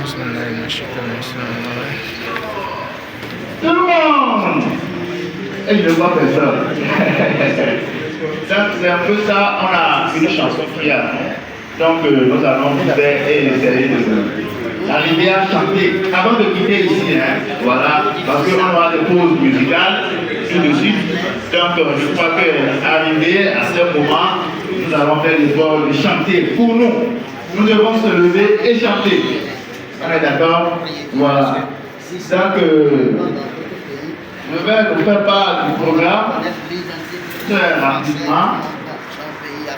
Tout le monde! Et je ne vois personne. C'est un peu ça, on a une chanson qui a. Donc nous allons faire et essayer d'arriver à chanter avant de quitter ici. Voilà, parce qu'on aura des pauses musicales tout de suite. Donc je crois qu'arrivé à ce moment, nous allons faire l'effort de chanter pour nous. Nous devons se lever et chanter. On est d'accord? Voilà. Donc je vais vous faire part du programme très rapidement.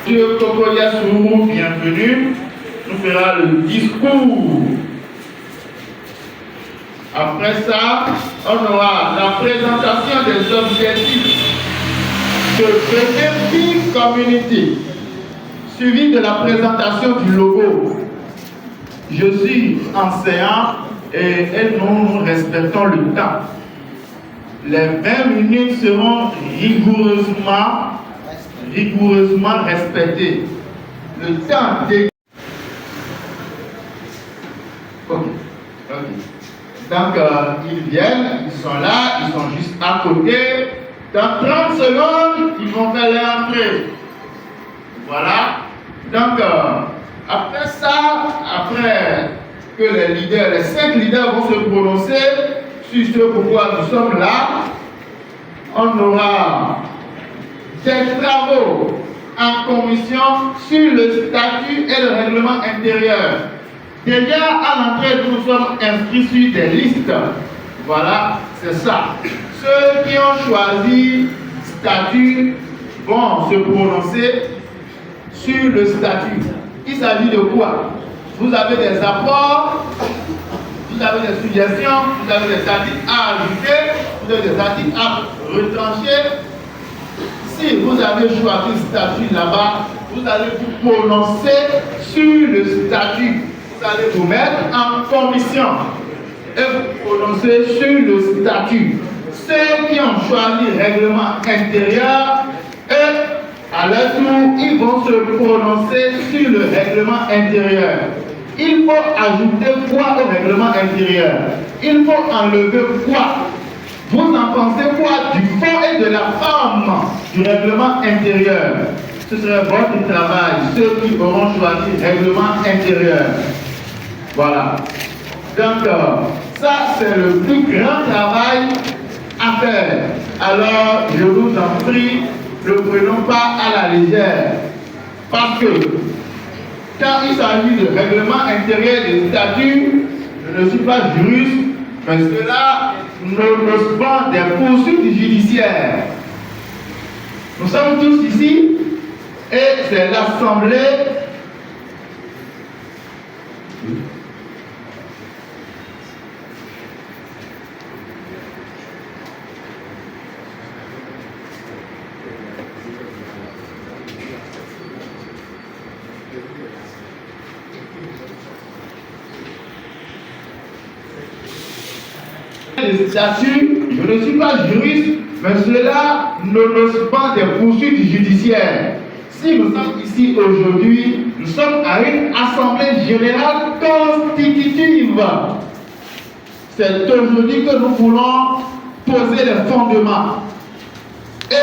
Dieu Kokoya Soumou, bienvenue, nous fera le discours. Après ça, on aura la présentation des objectifs de Benefit Community, suivi de la présentation du logo. Je suis enseignant et nous respectons le temps. Les 20 minutes seront rigoureusement respectées. Le temps de... Ok. Donc, ils viennent, ils sont là, ils sont juste à côté. Dans 30 secondes, ils vont faire leur entrée. Voilà. Donc, après ça, après que les 5 leaders vont se prononcer sur ce pourquoi nous sommes là, on aura des travaux en commission sur le statut et le règlement intérieur. Déjà à l'entrée, nous sommes inscrits sur des listes. Voilà, c'est ça. Ceux qui ont choisi statut vont se prononcer sur le statut. Il s'agit de quoi? Vous avez des apports, vous avez des suggestions, vous avez des articles à ajouter, vous avez des articles à retrancher. Si vous avez choisi le statut là-bas, vous allez vous prononcer sur le statut. Vous allez vous mettre en commission et vous prononcer sur le statut. Ceux qui ont choisi le règlement intérieur, et à leur tour, ils vont se prononcer sur le règlement intérieur. Il faut ajouter quoi au règlement intérieur? Il faut enlever quoi? Vous en pensez quoi du fond et de la forme du règlement intérieur? Ce serait votre travail, ceux qui auront choisi le règlement intérieur. Voilà. Donc, ça, c'est le plus grand travail à faire. Alors, je vous en prie, ne prenons pas à la légère. Parce que, quand il s'agit de règlement intérieur des statuts, je ne suis pas juriste, mais cela n'ose pas des poursuites judiciaires. Nous sommes tous ici et c'est l'Assemblée des statuts, je ne suis pas juriste, mais cela ne nous pas des poursuites judiciaires. Si nous sommes ici aujourd'hui, nous sommes à une assemblée générale constitutive. C'est aujourd'hui que nous voulons poser les fondements. Et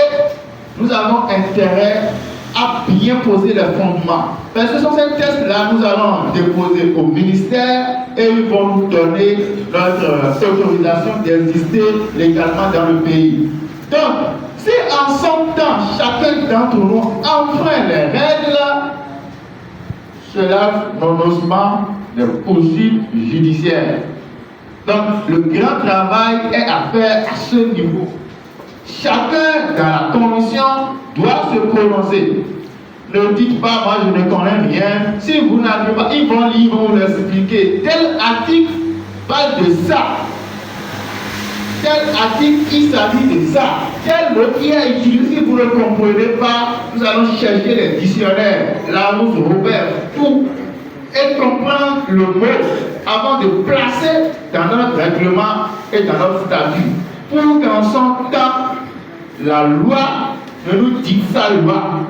nous avons intérêt à bien poser les fondements. Parce que sur ces tests-là, nous allons déposer au ministère et ils vont nous donner notre autorisation d'exister légalement dans le pays. Donc, si en son temps, chacun d'entre nous enfreint les règles, cela n'ose pas de poursuites judiciaires. Donc, le grand travail est à faire à ce niveau. Chacun dans la commission doit se prononcer. Ne dites pas, moi je ne connais rien. Si vous n'avez pas, ils vont lire, ils vont vous expliquer. Tel article parle de ça. Tel article, il s'agit de ça. Tel mot qui est utilisé, si vous ne comprenez pas, nous allons chercher les dictionnaires, Larousse, Robert, tout, et comprendre le mot avant de placer dans notre règlement et dans notre statut. Pour qu'en son temps, la loi ne nous dicte sa loi.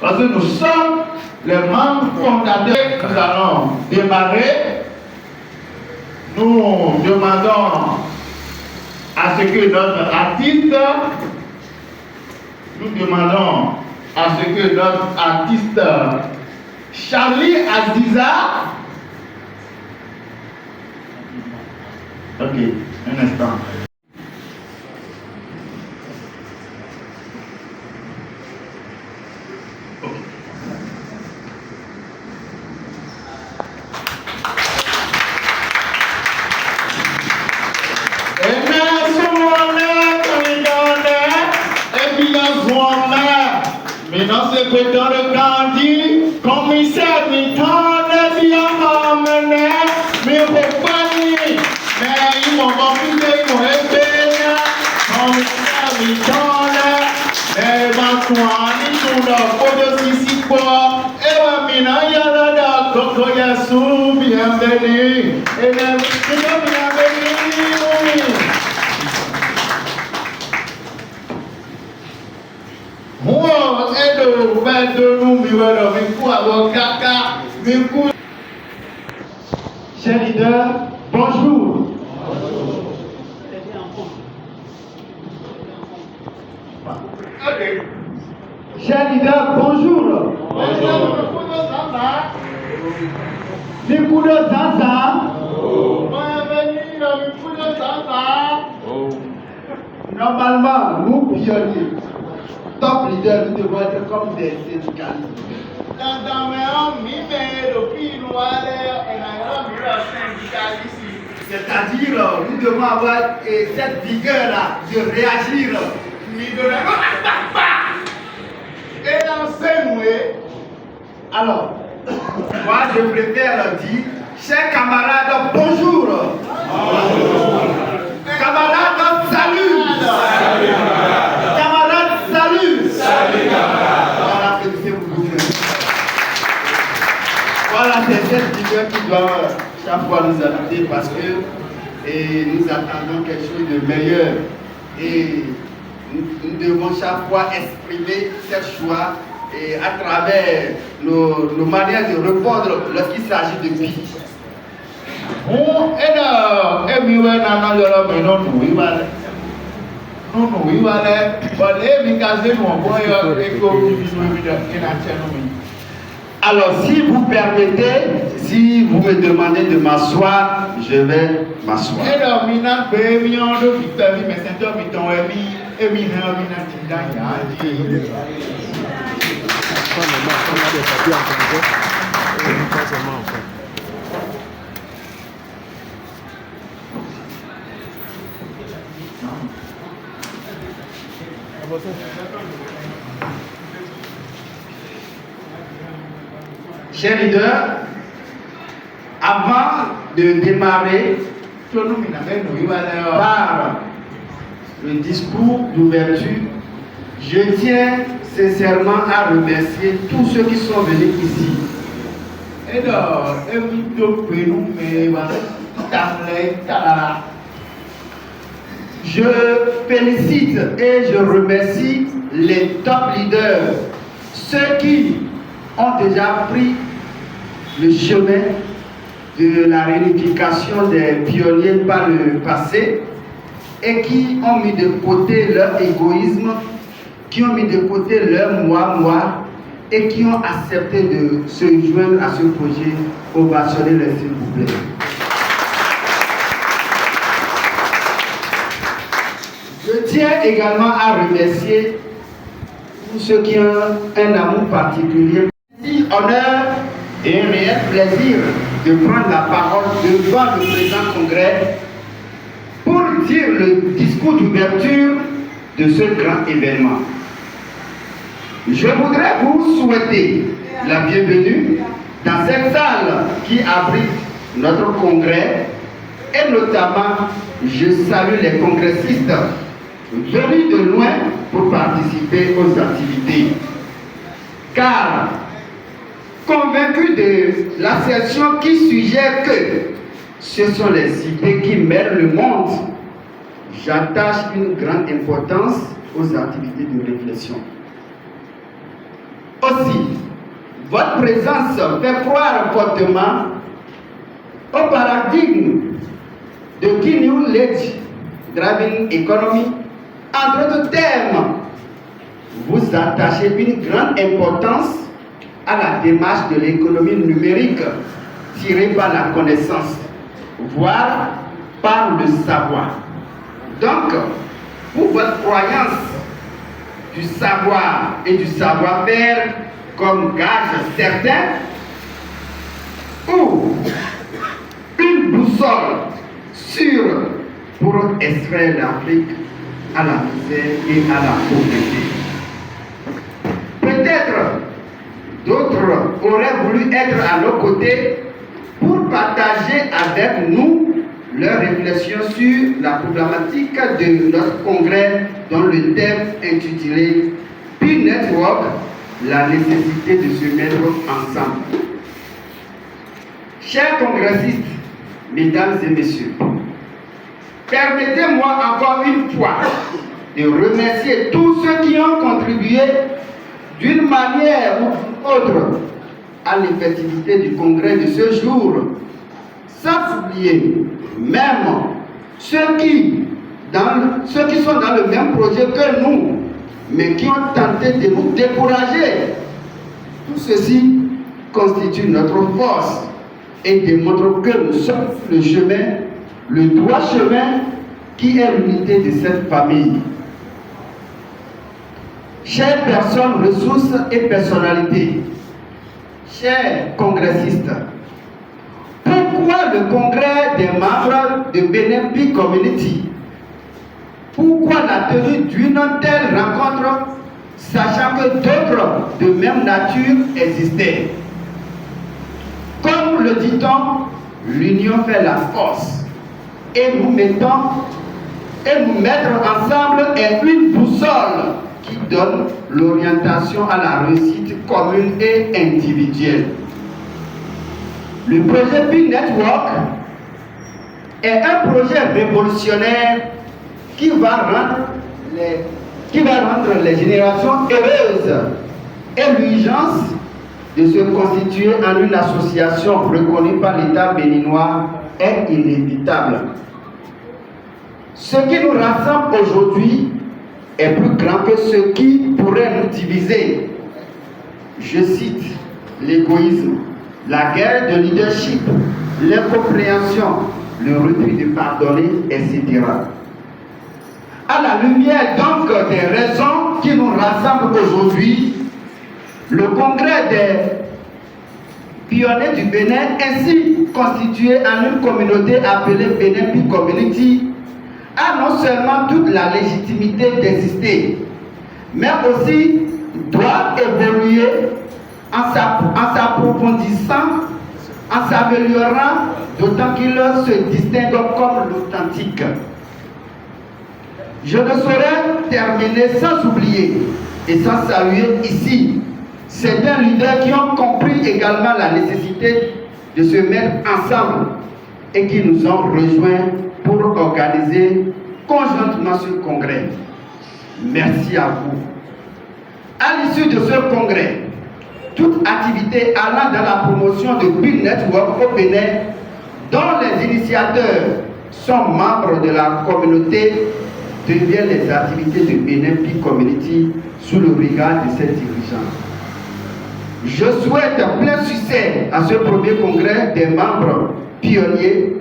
Parce que nous sommes les membres fondateurs. Nous allons démarrer nous demandons à ce que notre artiste, Charlie Aziza, ok, un instant. Maintenant, c'est pétant de Gandhi, commissaire Mitton, bien emmené, mais compagnie, mais ils m'ont refusé, ils m'ont épéné, commissaire Mitton, mais maintenant, ils sont dans le pot de Sisipo, et maintenant, il y a là, dans Coco Yassou, bienvenue, et bien, bienvenue, oh, hello, chers leaders, bonjour. Okay. Chers leaders, bonjour. Normalement, nous pionniers, top leaders, nous devons être comme des syndicalistes. C'est-à-dire, nous devons avoir cette vigueur-là de réagir. Et dans ce mouet, alors, moi je préfère dire, chers camarades, bonjour. Camarades, salut. Camarades, salut. Voilà, félicitez-vous. Voilà, c'est cette vigueur qui doit chaque fois nous habiter parce que nous attendons quelque chose de meilleur. Et nous devons chaque fois exprimer cette joie et à travers nos manières de répondre lorsqu'il s'agit de vie. Alors, si vous permettez, si vous me demandez de m'asseoir, je vais m'asseoir. Chers leaders, avant de démarrer par le discours d'ouverture, je tiens sincèrement à remercier tous ceux qui sont venus ici. Je félicite et je remercie les top leaders, ceux qui ont déjà pris le chemin de la réunification des pionniers par le passé et qui ont mis de côté leur égoïsme, qui ont mis de côté leur moi et qui ont accepté de se joindre à ce projet. Ovationnez-les, s'il vous plaît. Je tiens également à remercier tous ceux qui ont un amour particulier. Honneur et un réel plaisir de prendre la parole devant le présent congrès pour dire le discours d'ouverture de ce grand événement. Je voudrais vous souhaiter la bienvenue dans cette salle qui abrite notre congrès et notamment je salue les congressistes venus de loin pour participer aux activités. Car convaincu de l'assertion qui suggère que ce sont les idées qui mènent le monde, j'attache une grande importance aux activités de réflexion. Aussi, votre présence fait croire fortement au paradigme de New Age Driving Economy. Entre autres termes, vous attachez une grande importance à la démarche de l'économie numérique tirée par la connaissance, voire par le savoir. Donc, pour votre croyance du savoir et du savoir-faire comme gage certain, ou une boussole sûre pour extraire l'Afrique à la misère et à la pauvreté. Peut-être d'autres auraient voulu être à nos côtés pour partager avec nous leurs réflexions sur la problématique de notre congrès dont le thème intitulé Peer Network, la nécessité de se mettre ensemble. Chers congressistes, mesdames et messieurs, permettez-moi encore une fois de remercier tous ceux qui ont contribué d'une manière ou d'une autre à l'effectivité du congrès de ce jour, sans oublier même ceux qui sont dans le même projet que nous, mais qui ont tenté de nous décourager. Tout ceci constitue notre force et démontre que nous sommes sur le chemin, le droit chemin qui est l'unité de cette famille. Chères personnes, ressources et personnalités, chers congressistes, pourquoi le congrès des membres de Benin Peace Community? Pourquoi la tenue d'une telle rencontre, sachant que d'autres de même nature existaient? Comme le dit-on, l'union fait la force. Et nous mettre ensemble est une boussole qui donne l'orientation à la réussite commune et individuelle. Le projet Peer Network est un projet révolutionnaire qui va rendre les générations heureuses, et l'urgence de se constituer en une association reconnue par l'État béninois est inévitable. Ce qui nous rassemble aujourd'hui est plus grand que ce qui pourrait nous diviser. Je cite l'égoïsme, la guerre de leadership, l'incompréhension, le refus de pardonner, etc. À la lumière donc des raisons qui nous rassemblent aujourd'hui, le congrès des pionniers du Bénin, ainsi constitué en une communauté appelée Benin Peace Community, a non seulement toute la légitimité d'exister, mais aussi doit évoluer en s'approfondissant, en s'améliorant, d'autant qu'il se distingue comme l'authentique. Je ne saurais terminer sans oublier et sans saluer ici certains leaders qui ont compris également la nécessité de se mettre ensemble et qui nous ont rejoints pour organiser conjointement ce congrès. Merci à vous. À l'issue de ce congrès, toute activité allant dans la promotion de Peer Network au Bénin, dont les initiateurs sont membres de la communauté, deviennent les activités de Benin Peace Community sous le regard de ses dirigeants. Je souhaite plein succès à ce premier congrès des membres pionniers,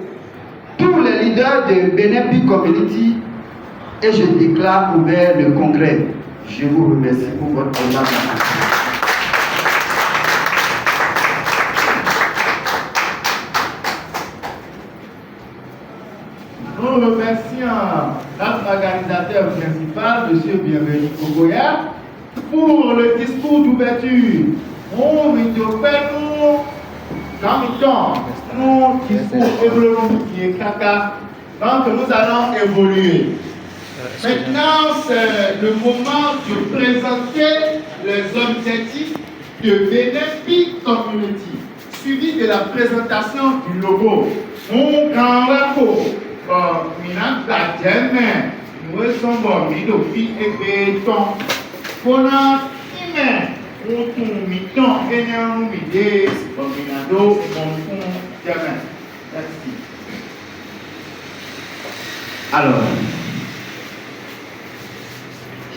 tous les leaders de Benin Peace Community, et je déclare ouvert le congrès. Je vous remercie pour votre attention. Nous remercions notre organisateur principal, M. Bienvenu Kogoya, pour le discours d'ouverture. On fait nous discours évolué caca. Donc nous allons évoluer. Maintenant, c'est le moment de présenter les objectifs de Benin Peace Community, suivi de la présentation du logo. Mon grand rapport. Mina gadjeme, nous sommes mis au fil et béton. Pendant 6 mois, on tourne mi-temps et nous midé, combinado, mon fond, jamais. Merci. Alors,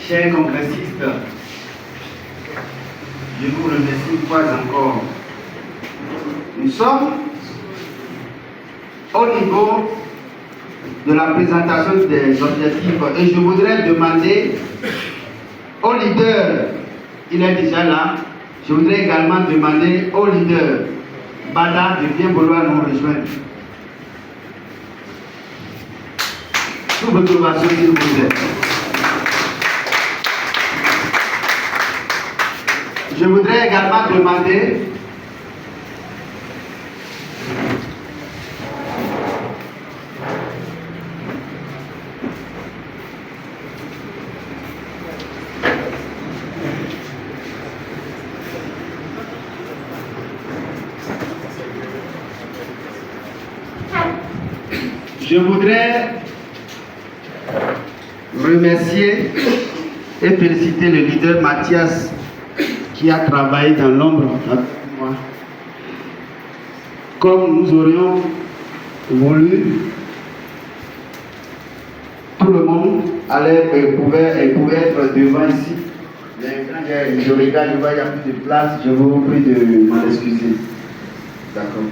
chers congressistes, je vous remercie une fois encore. Nous sommes au niveau de la présentation des objectifs et je voudrais demander au leader, il est déjà là, je voudrais également demander au leader Bada de bien vouloir nous rejoindre. Sous votre ovation, s'il vous plaît. Je voudrais également demander remercier et féliciter le leader Mathias qui a travaillé dans l'ombre avec moi. Comme nous aurions voulu, tout le monde pouvait être devant ici. Mais quand je regarde, je vois qu'il n'y a plus de place, je vous prie de m'en excuser. D'accord.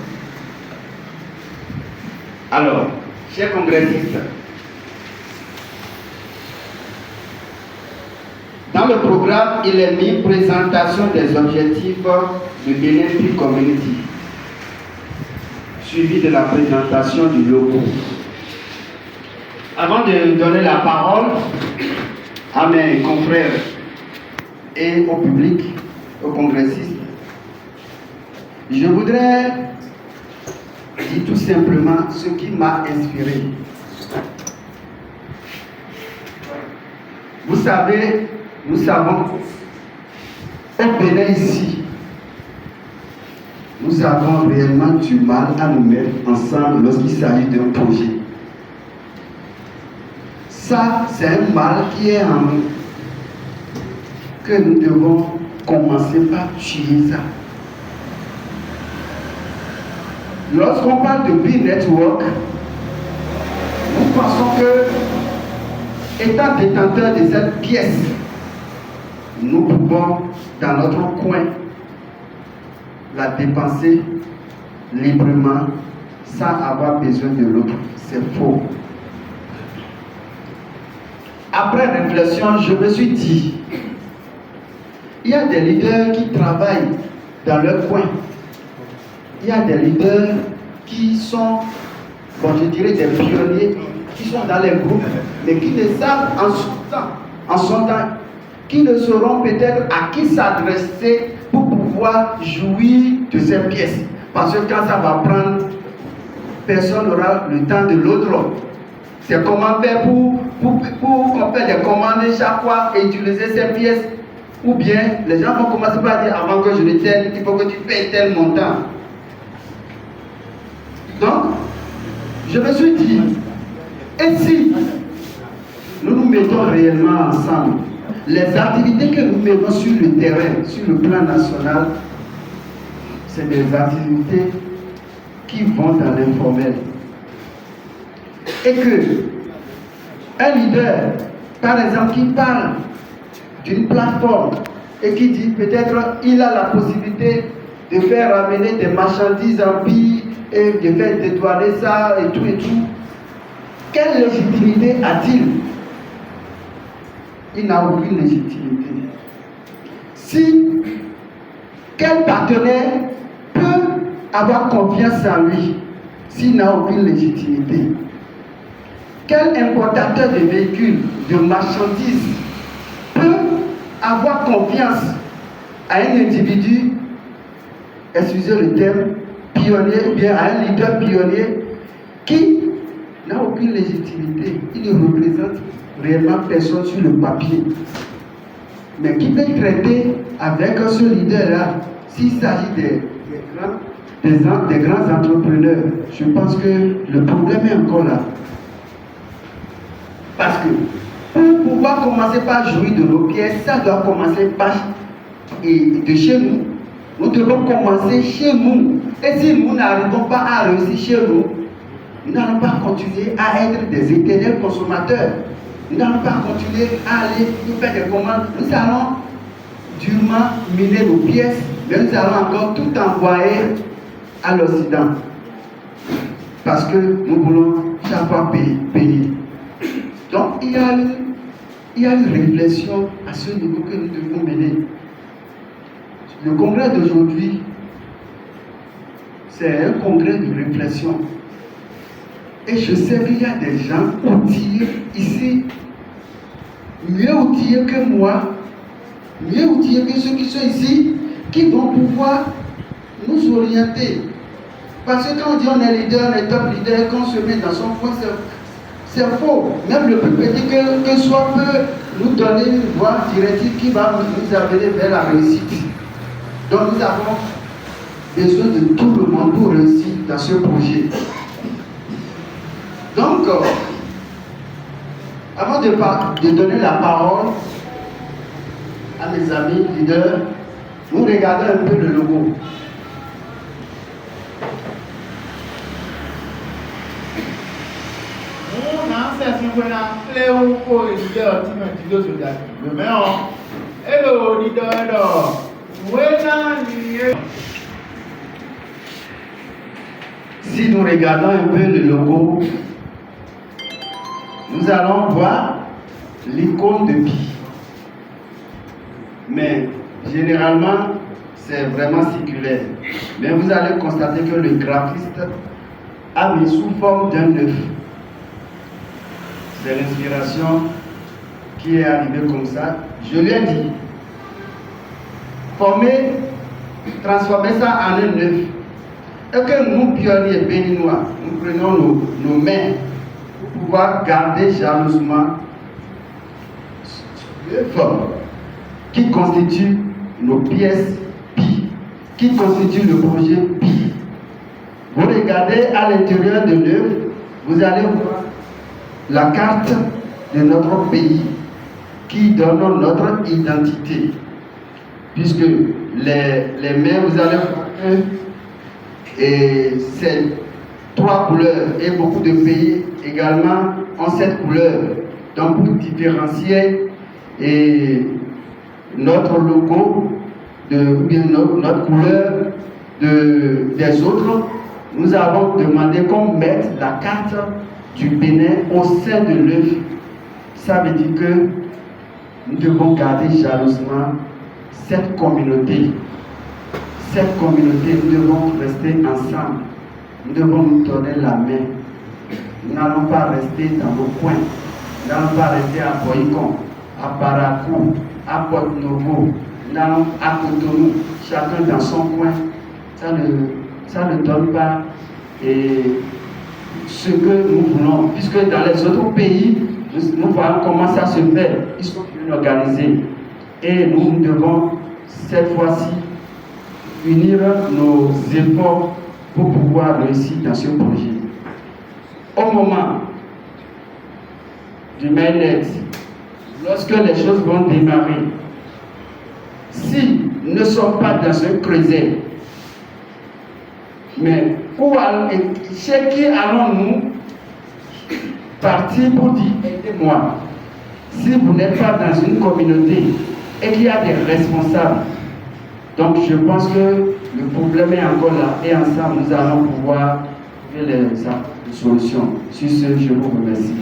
Alors, chers congressistes, dans le programme, il est mis présentation des objectifs de Benin Peak Community, suivi de la présentation du logo. Avant de donner la parole à mes confrères et au public, aux congressistes, je voudrais dire tout simplement ce qui m'a inspiré. Vous savez, nous savons, au Bénin ici, nous avons réellement du mal à nous mettre ensemble lorsqu'il s'agit d'un projet. Ça, c'est un mal qui est en nous, que nous devons commencer par tuer ça. Lorsqu'on parle de B-Network, nous pensons que, étant détenteur de cette pièce, nous pouvons, dans notre coin, la dépenser librement sans avoir besoin de l'autre. C'est faux. Après réflexion, je me suis dit, il y a des leaders qui travaillent dans leur coin. Il y a des leaders qui sont, bon, je dirais des pionniers, qui sont dans les groupes, mais qui ne savent en son temps, qui ne sauront peut-être à qui s'adresser pour pouvoir jouir de ces pièces. Parce que quand ça va prendre, personne n'aura le temps de l'autre. C'est comment faire pour qu'on fasse des commandes chaque fois et utiliser ces pièces. Ou bien, les gens vont commencer par dire, avant que je le tienne, il faut que tu payes tel montant. Donc, je me suis dit, et si nous nous mettons réellement ensemble, les activités que nous menons sur le terrain, sur le plan national, c'est des activités qui vont dans l'informel. Et que un leader, par exemple, qui parle d'une plateforme et qui dit peut-être il a la possibilité de faire amener des marchandises en bille et de faire dédouaner ça et tout, quelle légitimité a-t-il? Il n'a aucune légitimité. Si quel partenaire peut avoir confiance en lui s'il n'a aucune légitimité? Quel importateur de véhicules, de marchandises peut avoir confiance à un individu, excusez le terme, pionnier, ou bien à un leader pionnier qui n'a aucune légitimité? Il ne représente réellement personne sur le papier. Mais qui peut traiter avec ce leader-là s'il s'agit des grands entrepreneurs? Je pense que le problème est encore là. Parce que pour pouvoir commencer par jouir de nos pièces, ça doit commencer par de chez nous. Nous devons commencer chez nous. Et si nous n'arrivons pas à réussir chez nous, Nous n'allons pas continuer à être des éternels consommateurs. Nous n'allons pas continuer à aller nous faire des commandes. Nous allons durement miner nos pièces, mais nous allons encore tout envoyer à l'Occident. Parce que nous voulons chaque fois payer. Donc il y a une réflexion à ce niveau que nous devons mener. Le congrès d'aujourd'hui, c'est un congrès de réflexion. Et je sais qu'il y a des gens outillés ici, mieux outillés que moi, mieux outillés que ceux qui sont ici, qui vont pouvoir nous orienter. Parce que quand on dit on est leader, on est top leader, quand on se met dans son coin, c'est faux. Même le plus petit que soit peut nous donner une voie directive qui va nous amener vers la réussite. Donc nous avons besoin de tout le monde pour réussir dans ce projet. Donc, avant de donner la parole à mes amis leaders, nous regardons un peu le logo. Si nous regardons un peu le logo, nous allons voir l'icône de Pi. Mais généralement, c'est vraiment circulaire. Mais vous allez constater que le graphiste a mis sous forme d'un œuf. C'est l'inspiration qui est arrivée comme ça. Je lui ai dit, transformer ça en un œuf. Et que nous, pionniers béninois, nous prenons nos mains pour pouvoir garder jalousement l'œuf qui constitue nos pièces Pi, qui constitue le projet Pi. Vous regardez à l'intérieur de l'œuf, vous allez voir la carte de notre pays qui donne notre identité. Puisque les mains, vous allez voir et ces trois couleurs, et beaucoup de pays également ont cette couleur. Donc pour différencier notre logo, ou bien notre couleur des autres, nous avons demandé qu'on mette la carte du Bénin au sein de l'œuf. Ça veut dire que nous devons garder jalousement cette communauté. Cette communauté, nous devons rester ensemble. Nous devons nous donner la main. Nous n'allons pas rester dans nos coins. Nous n'allons pas rester à Boïcon, à Parakou, à Porte-Novo. Nous n'allons à Cotonou, chacun dans son coin. Ça ne donne pas ce que nous voulons. Puisque dans les autres pays, nous voyons comment ça se fait. Ils sont bien organisés. Et nous devons, cette fois-ci, unir nos efforts pour pouvoir réussir dans ce projet. Au moment du mainnet, lorsque les choses vont démarrer, si nous ne sommes pas dans un creuset, mais chez qui allons-nous partir pour dire aidez-moi? Si vous n'êtes pas dans une communauté et qu'il y a des responsables, donc je pense que le problème est encore là et ensemble nous allons pouvoir trouver les solutions. Sur ce, je vous remercie.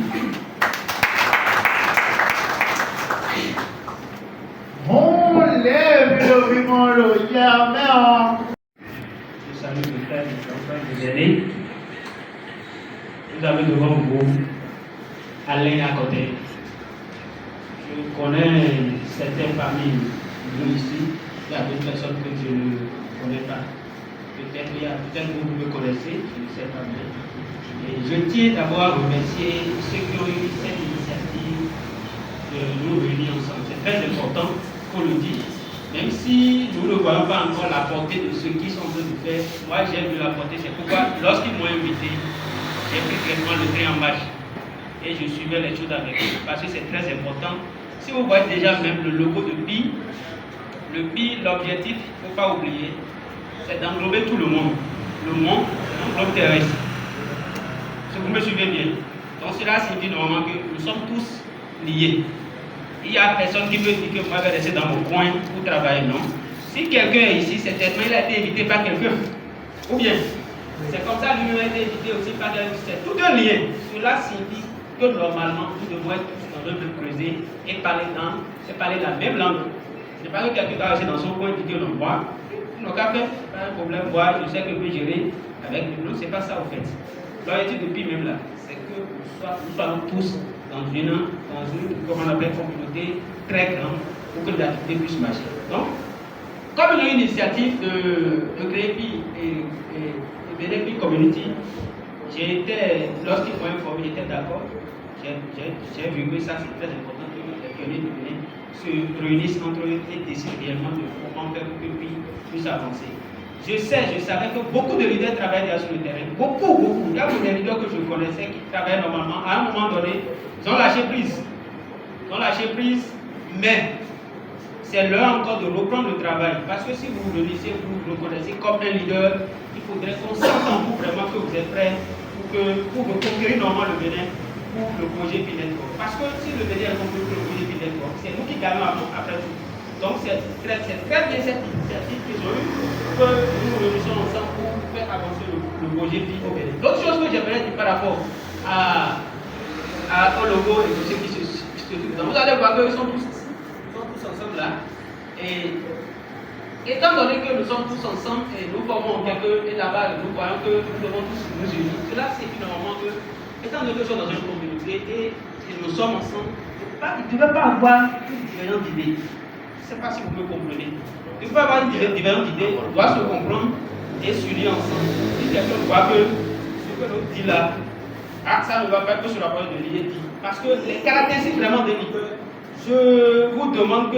On lève le vivant le Yahweh. Je salue mes frères et mes aînés. Vous avez devant vous Alain à côté. Je connais certaines familles, nous ici. Il y a d'autres personnes que je ne connais pas. Peut-être que vous me connaissez, je ne sais pas bien. Et je tiens d'abord à remercier ceux qui ont eu cette initiative de nous réunir ensemble. C'est très important qu'on le dise. Même si nous ne voyons pas encore la portée de ce qu'ils sont en train de faire, moi j'ai vu la portée. C'est pourquoi, lorsqu'ils m'ont invité, j'ai pris clairement le train en marche. Et je suivais les choses avec eux. Parce que c'est très important. Si vous voyez déjà même le logo de Pi, l'objectif, il ne faut pas oublier, c'est d'englober tout le monde. Le monde, c'est un globe terrestre. Ce que Vous me suivez bien? Donc cela signifie normalement que nous sommes tous liés. Il n'y a personne qui peut dire que moi je vais rester dans mon coin pour travailler, non. Si quelqu'un est ici, c'est tellement il a été invité par quelqu'un. Ou bien, c'est comme ça lui-même a été invité aussi par quelqu'un. C'est tout un lien. Cela signifie que normalement, nous devons être tous dans un même creuset et parler la même langue. Ce n'est pas que quelqu'un va rester dans son coin et dire que non, moi, non, qu'à faire, pas un problème, moi, je sais que je peux gérer avec lui. Non, c'est pas ça au fait. L'objectif depuis même là, c'est que nous soyons tous dans une comment on appelle, communauté très grande pour que l'activité puisse marcher. Donc, comme il y a une initiative de créer PI et BNP Community, lorsqu'ils m'ont informé, j'étais d'accord. J'ai vu que ça c'est très important que les pionniers de Bénin se réunissent entre eux et décident réellement de comment faire pour que PI puisse avancer. Je savais que beaucoup de leaders travaillent déjà sur le terrain. Beaucoup. Il y a des leaders que je connaissais qui travaillent normalement. À un moment donné, ils ont lâché prise. Mais c'est l'heure encore de reprendre le travail. Parce que si vous vous réunissez, vous vous reconnaissez comme un leader, il faudrait qu'on sente en vous vraiment que vous êtes prêts pour reconquérir normalement le Bénin pour le projet PI Network. Parce que si le Bénin est reconquéri pour le projet PI Network, c'est nous qui gagnons après tout. Donc c'est très bien cette initiative qu'ils ont eue que nous nous réunissons ensemble pour faire avancer le projet PI au Bénin. L'autre chose que j'aimerais dire par rapport au logo et tous ceux qui se trouvent dedans, vous allez voir qu'ils sont tous ensemble là. Et étant donné que nous sommes tous ensemble et nous formons et là-bas nous voyons que nous devons tous nous unir, cela signifie normalement que, étant donné que nous sommes dans une communauté et nous sommes ensemble, il ne devait pas avoir une différence d'idées. Je ne sais pas si vous me comprenez. Il peut y avoir une différence d'idées, on doit se comprendre et s'unir ensemble. Si quelqu'un voit que ce que l'autre dit là, ça ne va pas que sur la parole de l'idée dit. Parce que les caractéristiques vraiment des leaders, je vous demande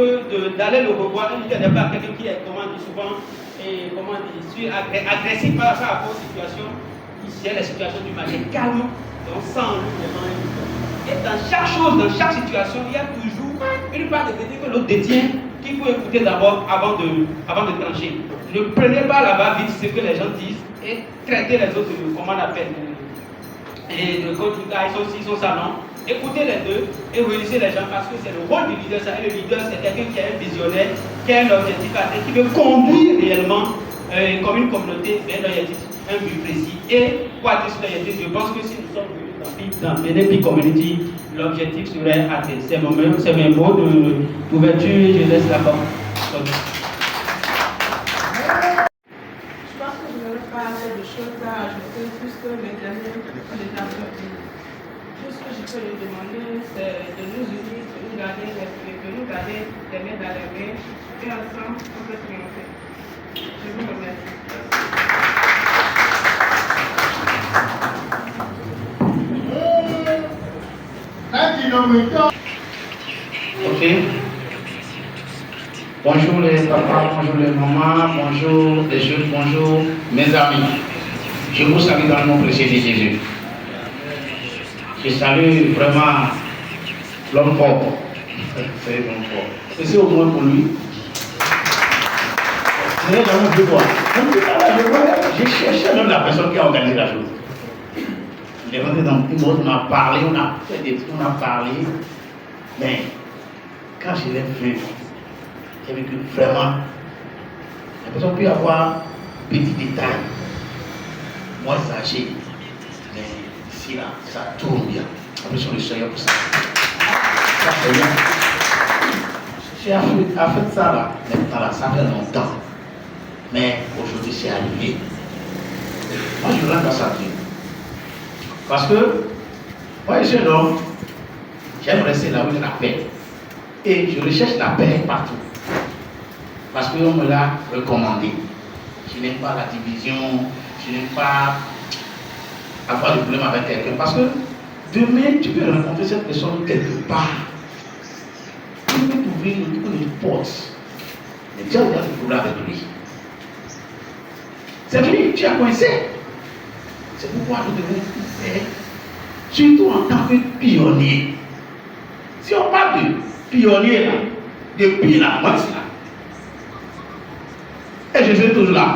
d'aller le revoir. Un leader n'est pas quelqu'un qui est, comment dire, souvent, agressif par rapport aux situations. Il gère les situations d'une manière calme, donc sans lui vraiment un leader. Et dans chaque chose, dans chaque situation, il y a toujours une part de vérité que l'autre détient qu'il faut écouter d'abord avant de trancher. Ne prenez pas là-bas vite ce que les gens disent et traitez les autres, comment on appelle, et de quand ils sont ça, non. Écoutez les deux et réunissez les gens parce que c'est le rôle du leader. Et le leader, c'est quelqu'un qui est un visionnaire, qui a un objectif à atteindre, qui veut conduire réellement comme une communauté vers un but précis. Et pour atteindre cet objectif, je pense que si nous sommes venus dans BNP Community, l'objectif serait atteint. C'est mes mots d'ouverture et je laisse la parole. Je pense que je n'aurais pas assez de choses à ajouter puisque mes derniers ont déjà fait. Tout ce que je peux lui demander, c'est de nous unir, de nous garder les mains dans les mains et ensemble, on peut triompher. Je vous remercie. Ok. Bonjour les papas, bonjour les mamans, bonjour les jeunes, bonjour mes amis. Je vous salue dans le nom précieux de Jésus. Je salue vraiment l'homme fort. C'est l'homme fort. C'est au moins pour lui. Je n'ai jamais vu quoi. J'ai cherché même la personne qui a organisé la chose. Il est rentré dans une autre, on a parlé, on a fait des trucs, on a parlé. Mais quand je l'ai vu, j'ai vu que vraiment, la personne peut avoir petit détail, moins âgé. Mais ici, là, ça tourne bien. En plus, on est sérieux pour ça. Ça, c'est bien. J'ai fait ça là, maintenant là, ça fait longtemps. Mais aujourd'hui, c'est arrivé. Moi, je rends grâce à Dieu. Parce que, moi, je suis un homme, j'aime rester là où il y a la paix. Et je recherche la paix partout. Parce qu'on me l'a recommandé. Je n'aime pas la division, je n'aime pas avoir des problèmes avec quelqu'un. Parce que demain, tu peux rencontrer cette personne quelque part. Tu peux t'ouvrir une porte. Mais tu as des problèmes avec lui. C'est lui, tu as coincé. C'est pourquoi nous devons tout faire, surtout en tant que pionnier. Si on parle de pionnier là, de PI là, moi c'est là. Et je suis toujours là.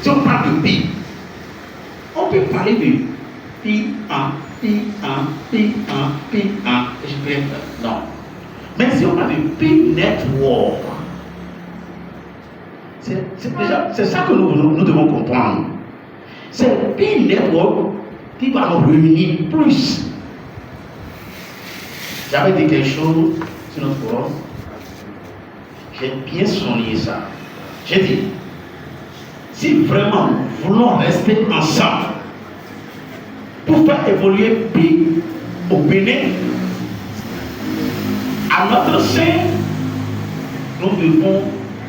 Si on parle de PI, on peut parler et je peux être non. Mais si on a des P network, c'est ça que nous devons comprendre. C'est le P network qui va nous réunir plus. J'avais dit quelque chose sur notre forum. J'ai bien souligné ça. J'ai dit, si vraiment nous voulons rester ensemble pour faire évoluer Pi au Bénin, à notre sein, nous devons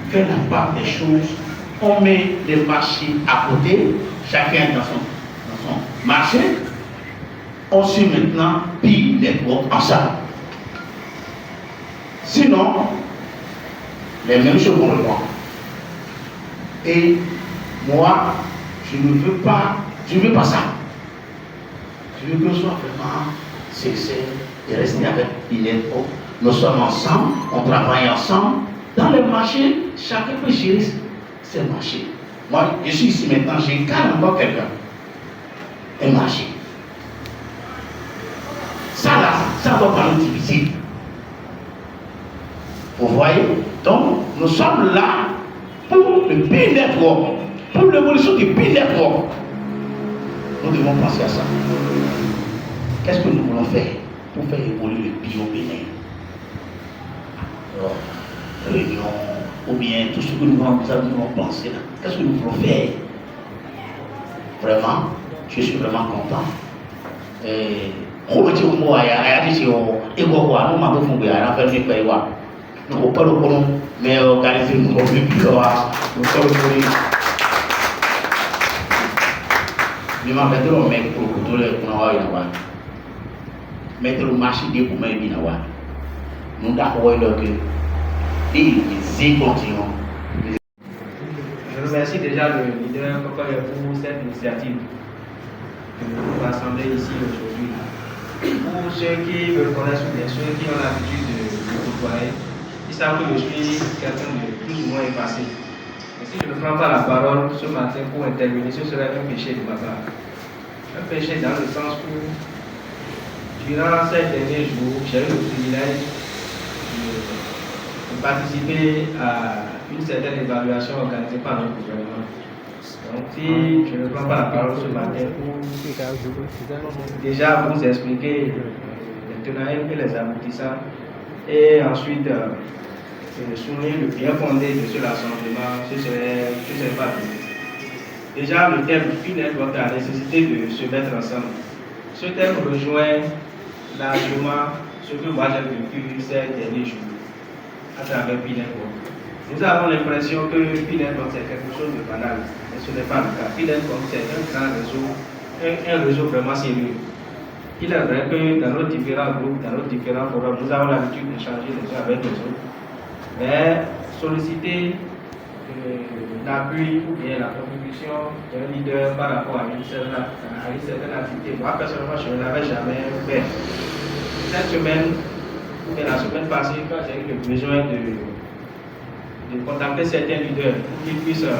faire la part des choses. On met les marchés à côté, chacun dans son marché. On suit maintenant Pi Network ensemble. Sinon, les mêmes choses vont le voir. Et moi, je ne veux pas ça. Je veux que ce soit vraiment sincère et rester avec Network. Nous sommes ensemble, on travaille ensemble. Dans les marchés, chacun peut gérer ses marchés. Moi, je suis ici maintenant, j'incarne encore quelqu'un. Un marché. Ça là, ça va pas nous diviser. Vous voyez? Donc, nous sommes là pour le Pi Network, pour l'évolution du Pi Network. Nous devons penser à ça. Qu'est-ce que nous voulons faire pour faire évoluer le Pi au Bénin? Réunion, ou bien tout ce que nous allons penser là. Qu'est-ce que nous voulons faire? Vraiment, je suis vraiment content. Nous pas le colon, mais organiser nous sommes nous mettre le mec pour tout le monde mettre le marché de pour mettre nous d'accord que ils continuent. Je remercie déjà le leader pour cette initiative que nous rassembler ici aujourd'hui. Pour ceux qui me connaissent ou bien ceux qui ont l'habitude de côtoyer, ils savent que je suis quelqu'un de plus ou moins effacé. Mais si je ne prends pas la parole ce matin pour intervenir, ce serait un péché de ma part. Un péché dans le sens où, durant ces derniers jours, j'ai eu le privilège de participer à une certaine évaluation organisée par notre gouvernement. Donc, si je ne prends pas la parole ce matin pour déjà vous expliquer les tenants et les aboutissants, et ensuite souligner le bien fondé de ce rassemblement, ce serait pas bien. Déjà, le thème Pi Network, la nécessité de se mettre ensemble. Ce thème rejoint largement ce que moi j'ai vécu ces derniers jours à travers Pi Network. Nous avons l'impression que Pi Network c'est quelque chose de banal, mais ce n'est pas le cas. Pi Network c'est un grand réseau, un réseau vraiment sérieux. Il est vrai que dans nos différents groupes, dans nos différents forums, nous avons l'habitude d'échanger les uns avec les autres. Mais solliciter l'appui ou bien la contribution d'un leader par rapport à une certaine activité, moi personnellement je ne l'avais jamais fait. Cette semaine, ou bien la semaine passée, quand j'ai eu le besoin de contacter certains leaders pour qu'ils puissent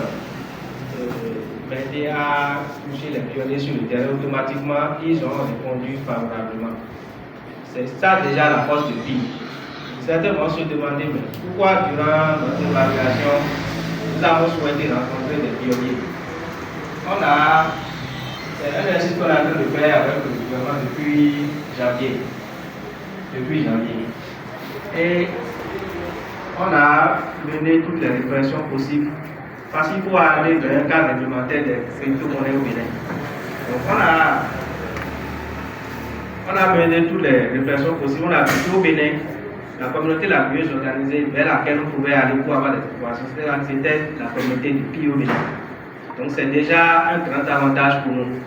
m'aider à toucher les pionniers sur le terrain, automatiquement ils ont répondu favorablement. C'est ça déjà la force de Pi. Certains vont se demander mais pourquoi durant notre évaluation nous avons souhaité rencontrer des pionniers. C'est un exercice qu'on a en train de faire avec le gouvernement depuis janvier. Et on a mené toutes les répressions possibles parce qu'il faut aller vers un cadre réglementaire des crypto-monnaies au Bénin. Donc on a mené toutes les répressions possibles. On a vu au Bénin la communauté la mieux organisée vers laquelle on pouvait aller pour avoir des informations. C'était la communauté du Pi au Bénin. Donc c'est déjà un grand avantage pour nous.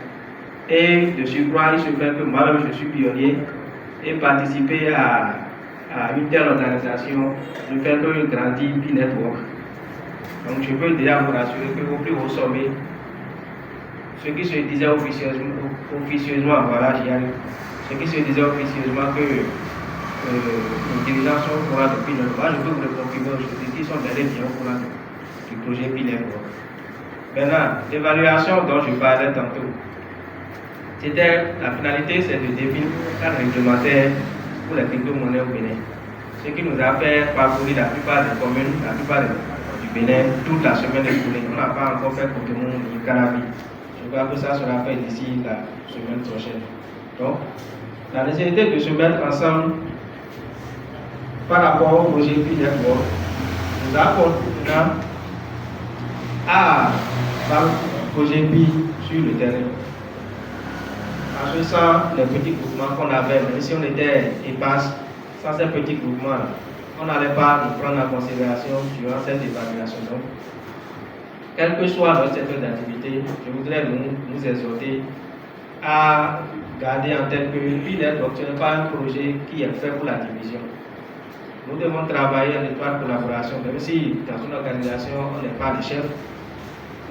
Et de surcroît, il se fait que moi-même je suis pionnier et participer à une telle organisation ne fait que grandir Pi Network. Donc je peux déjà vous rassurer qu'au plus haut sommet, ce qui se disait officieusement, voilà, j'y arrive, ce qui se disait officieusement que les dirigeants sont au courant de Pi Network, moi je peux vous le confirmer aujourd'hui qu'ils sont derrière bien au courant du projet Pi Network. Maintenant, l'évaluation dont je parlais tantôt, La finalité, c'est de définir un cadre réglementaire pour les crypto-monnaies au Bénin. Ce qui nous a fait parcourir la plupart des communes, la plupart du Bénin, toute la semaine écoulée. On n'a pas encore fait Pokémon ni Carabi. Je crois que ça sera fait d'ici la semaine prochaine. Donc, la nécessité de se mettre ensemble par rapport au projet Network nous a conduit à faire le projet PI sur le terrain. Parce que sans les petits groupements qu'on avait, même si on était éparse, sans ces petits groupements-là, on n'allait pas nous prendre en considération durant cette évaluation. Donc, quel que soit notre secteur d'activité, je voudrais nous exhorter à garder en tête que Network, ce n'est pas un projet qui est fait pour la division. Nous devons travailler en étroite collaboration, même si dans une organisation, on n'est pas le chef.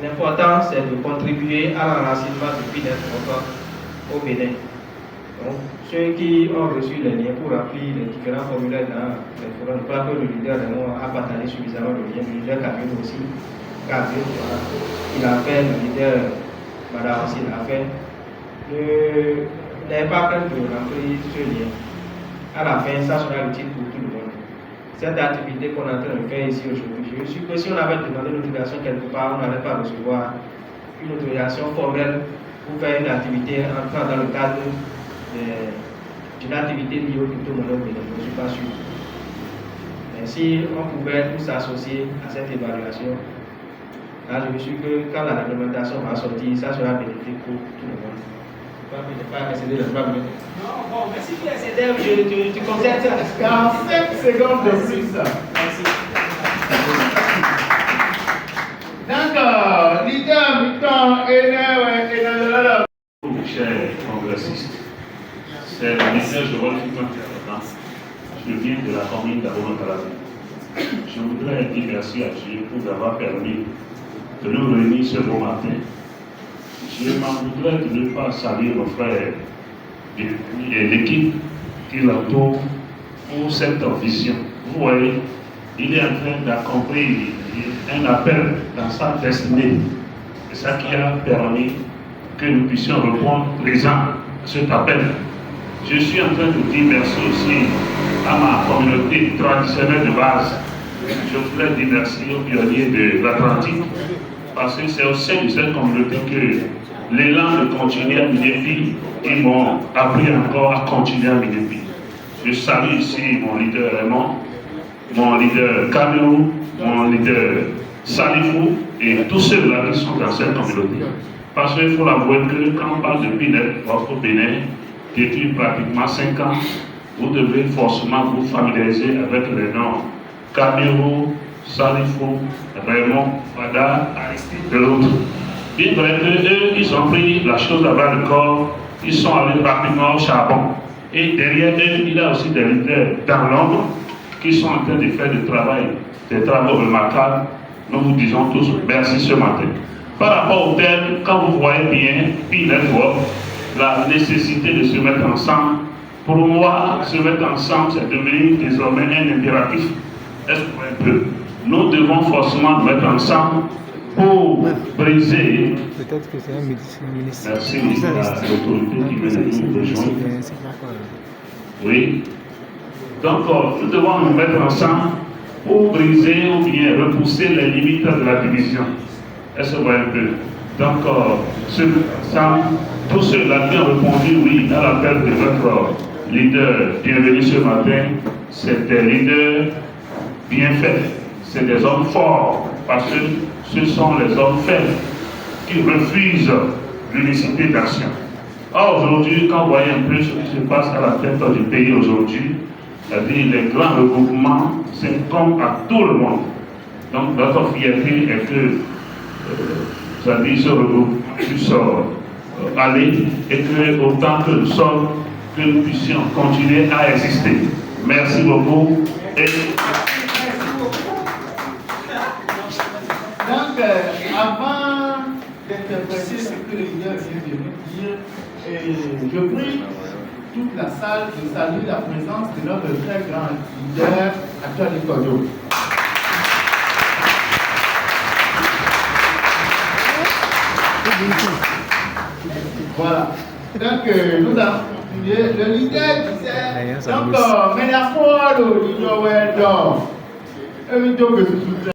L'important, c'est de contribuer à l'enracinement de Network au Bénin. Donc, ceux qui ont reçu les liens pour remplir les différents formulaires dans les forums, je crois que le leader a partagé suffisamment de liens, le leader Camille aussi. Camille, voilà. Il a fait, le leader Madame aussi l'a fait. N'ayez pas peur de remplir ce lien. À la fin, ça sera utile pour tout le monde. Cette activité qu'on est en train de faire ici aujourd'hui, je suis que si on avait demandé l'autorisation quelque part, on n'allait pas recevoir une autorisation formelle pour faire une activité entrant dans le cadre d'une activité liée au crypto-monnaie, je ne suis pas sûr. Mais si on pouvait tous s'associer à cette évaluation, là je me suis que quand la réglementation va sortir, ça sera bénéfique pour tout le monde. Je ne vais pas excéder les 3 minutes. Non, bon, mais si tu excédais, tu concèdes 45 secondes de plus. Merci. D'accord, leader, mi-temps, énerve. Chers congressistes, c'est le message de Rolf Important. Je viens de la commune d'Abomey-Calavi. Je voudrais dire merci à Dieu pour nous avoir permis de nous réunir ce beau matin. Je m'en voudrais de ne pas saluer nos frères et l'équipe qui l'entoure pour cette vision. Vous voyez, il est en train d'accomplir un appel dans sa destinée. C'est ça qui a permis que nous puissions répondre présent à cet appel. Je suis en train de dire merci aussi à ma communauté traditionnelle de base. Je voudrais dire merci aux pionniers de l'Atlantique, parce que c'est au sein de cette communauté que l'élan de continuer à m'aider, ils m'ont appris encore à continuer à m'aider. Je salue ici mon leader Raymond, mon leader Camille, mon leader Salifou et tous ceux-là qui sont dans cette communauté. Parce qu'il faut l'avouer que quand on parle de PINET, votre Bénin, depuis pratiquement 5 ans, vous devez forcément vous familiariser avec les noms Camille, Salifou, Raymond, Fada, Aristide de l'autre. Bien vrai qu'eux, ils ont pris la chose avant le corps, ils sont allés rapidement au charbon. Et derrière eux, il y a aussi des leaders dans l'ombre qui sont en train de faire des travaux remarquables. Nous vous disons tous merci ce matin. Par rapport au thème, quand vous voyez bien, Network, la nécessité de se mettre ensemble, pour moi, se mettre ensemble, c'est devenu désormais un impératif. Est-ce un peu? Nous devons forcément nous mettre ensemble pour briser. Peut-être que c'est un ministre. Merci à l'autorité qui vient de nous rejoindre. Oui. Donc, nous devons nous mettre ensemble pour briser ou bien repousser les limites de la division. Est-ce que vous voyez un peu? Donc, tous ceux-là qui ont répondu oui à l'appel de votre leader bienvenu ce matin, c'est des leaders bien faits, c'est des hommes forts, parce que ce sont les hommes faibles qui refusent l'unicité d'action. Or, aujourd'hui, quand vous voyez un peu ce qui se passe à la tête du pays aujourd'hui, c'est-à-dire les grands regroupements s'incombent à tout le monde. Donc, notre fierté est que c'est-à-dire ce regroupement puisse aller et que autant que nous sommes, que nous puissions continuer à exister. Merci beaucoup. Donc, avant d'interpréter ce que le leader vient de nous dire, je prie toute la salle de saluer la présence de notre très grand leader, Antoine Kodo. Voilà. Donc, nous allons continuer. Le leader disait, donc, mais la foi, le leader, ouais, donc, et nous devons se soutenir.